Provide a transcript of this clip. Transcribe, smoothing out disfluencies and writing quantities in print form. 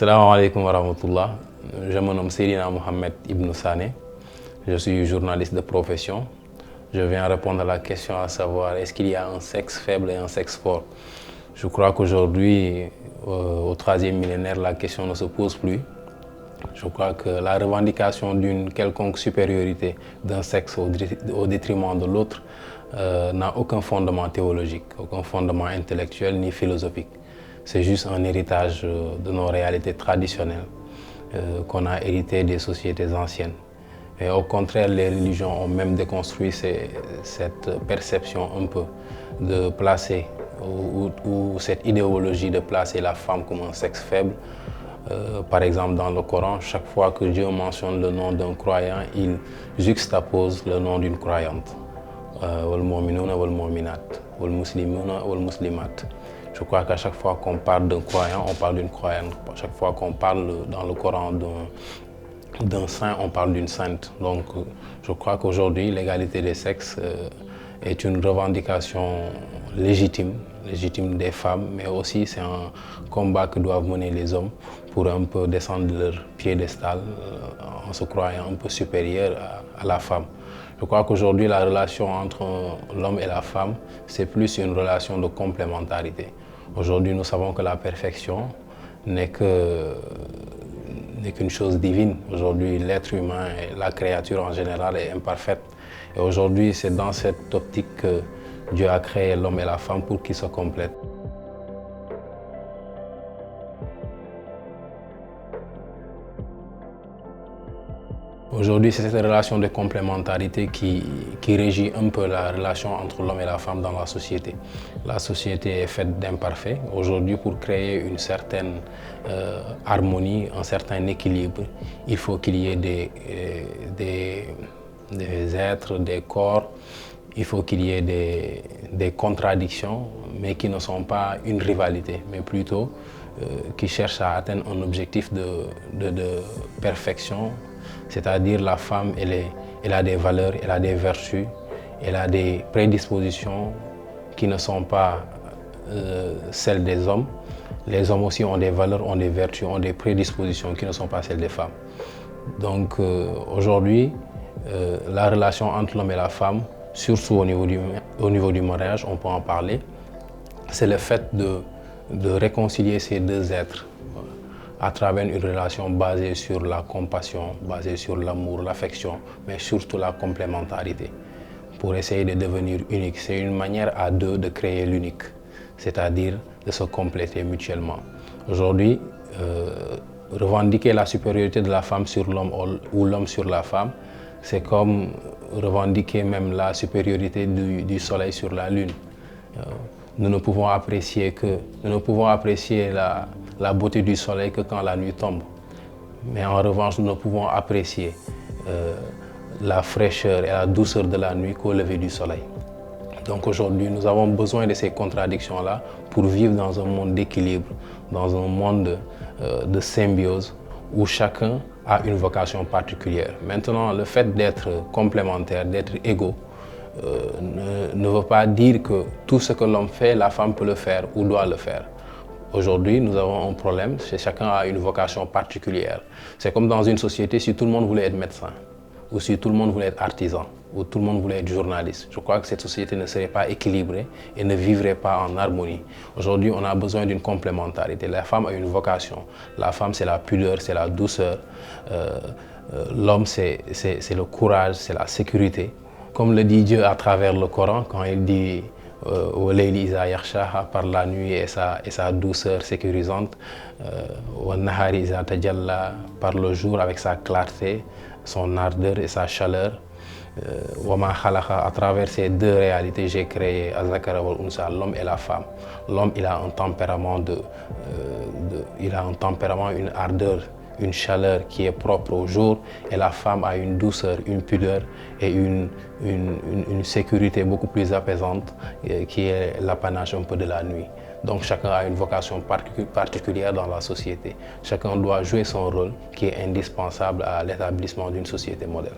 Salam alaikum wa rahmatullah. Je me nomme Seydina Mohamed Ibn Sané. Je suis journaliste de profession. Je viens répondre à la question à savoir est-ce qu'il y a un sexe faible et un sexe fort. Je crois qu'aujourd'hui, au troisième millénaire, la question ne se pose plus. Je crois que la revendication d'une quelconque supériorité d'un sexe au détriment de l'autre n'a aucun fondement théologique, aucun fondement intellectuel ni philosophique. C'est juste un héritage de nos réalités traditionnelles qu'on a hérité des sociétés anciennes. Et au contraire, les religions ont même déconstruit cette perception un peu de placer, ou cette idéologie de placer la femme comme un sexe faible. Par exemple, dans le Coran, chaque fois que Dieu mentionne le nom d'un croyant, il juxtapose le nom d'une croyante. Wal mu'minuna wal mu'minat, wal muslimuna wal muslimat. Je crois qu'à chaque fois qu'on parle d'un croyant, on parle d'une croyante. À chaque fois qu'on parle dans le Coran d'un saint, on parle d'une sainte. Donc je crois qu'aujourd'hui, l'égalité des sexes est une revendication légitime des femmes, mais aussi c'est un combat que doivent mener les hommes pour un peu descendre de leur piédestal en se croyant un peu supérieur à la femme. Je crois qu'aujourd'hui, la relation entre l'homme et la femme, c'est plus une relation de complémentarité. Aujourd'hui, nous savons que la perfection n'est qu'une chose divine. Aujourd'hui, l'être humain et la créature en général est imparfaite. Et aujourd'hui, c'est dans cette optique que Dieu a créé l'homme et la femme pour qu'ils se complètent. Aujourd'hui, c'est cette relation de complémentarité qui régit un peu la relation entre l'homme et la femme dans la société. La société est faite d'imparfaits. Aujourd'hui, pour créer une certaine harmonie, un certain équilibre, il faut qu'il y ait des êtres, des corps, il faut qu'il y ait des contradictions, mais qui ne sont pas une rivalité, mais plutôt qui cherchent à atteindre un objectif de perfection. C'est-à-dire la femme, elle a des valeurs, elle a des vertus, elle a des prédispositions qui ne sont pas celles des hommes. Les hommes aussi ont des valeurs, ont des vertus, ont des prédispositions qui ne sont pas celles des femmes. Donc aujourd'hui, la relation entre l'homme et la femme, surtout au niveau du mariage, on peut en parler, c'est le fait de réconcilier ces deux êtres à travers une relation basée sur la compassion, basée sur l'amour, l'affection, mais surtout la complémentarité, pour essayer de devenir unique. C'est une manière à deux de créer l'unique, c'est-à-dire de se compléter mutuellement. Aujourd'hui, revendiquer la supériorité de la femme sur l'homme ou l'homme sur la femme, c'est comme revendiquer même la supériorité du soleil sur la lune. Nous ne pouvons apprécier la beauté du soleil que quand la nuit tombe. Mais en revanche, nous ne pouvons apprécier la fraîcheur et la douceur de la nuit qu'au lever du soleil. Donc aujourd'hui, nous avons besoin de ces contradictions-là pour vivre dans un monde d'équilibre, dans un monde de symbiose où chacun a une vocation particulière. Maintenant, le fait d'être complémentaire, d'être égaux, ne veut pas dire que tout ce que l'homme fait, la femme peut le faire ou doit le faire. Aujourd'hui, nous avons un problème, chacun a une vocation particulière. C'est comme dans une société, si tout le monde voulait être médecin, ou si tout le monde voulait être artisan, ou tout le monde voulait être journaliste. Je crois que cette société ne serait pas équilibrée et ne vivrait pas en harmonie. Aujourd'hui, on a besoin d'une complémentarité. La femme a une vocation. La femme, c'est la pudeur, c'est la douceur. L'homme, c'est le courage, c'est la sécurité. Comme le dit Dieu à travers le Coran, quand il dit par la nuit et sa douceur sécurisante, par le jour avec sa clarté, son ardeur et sa chaleur. À travers ces deux réalités, j'ai créé l'homme et la femme. L'homme, il a un tempérament, une ardeur, une chaleur qui est propre au jour, et la femme a une douceur, une pudeur et une sécurité beaucoup plus apaisante qui est l'apanage un peu de la nuit. Donc chacun a une vocation particulière dans la société. Chacun doit jouer son rôle qui est indispensable à l'établissement d'une société moderne.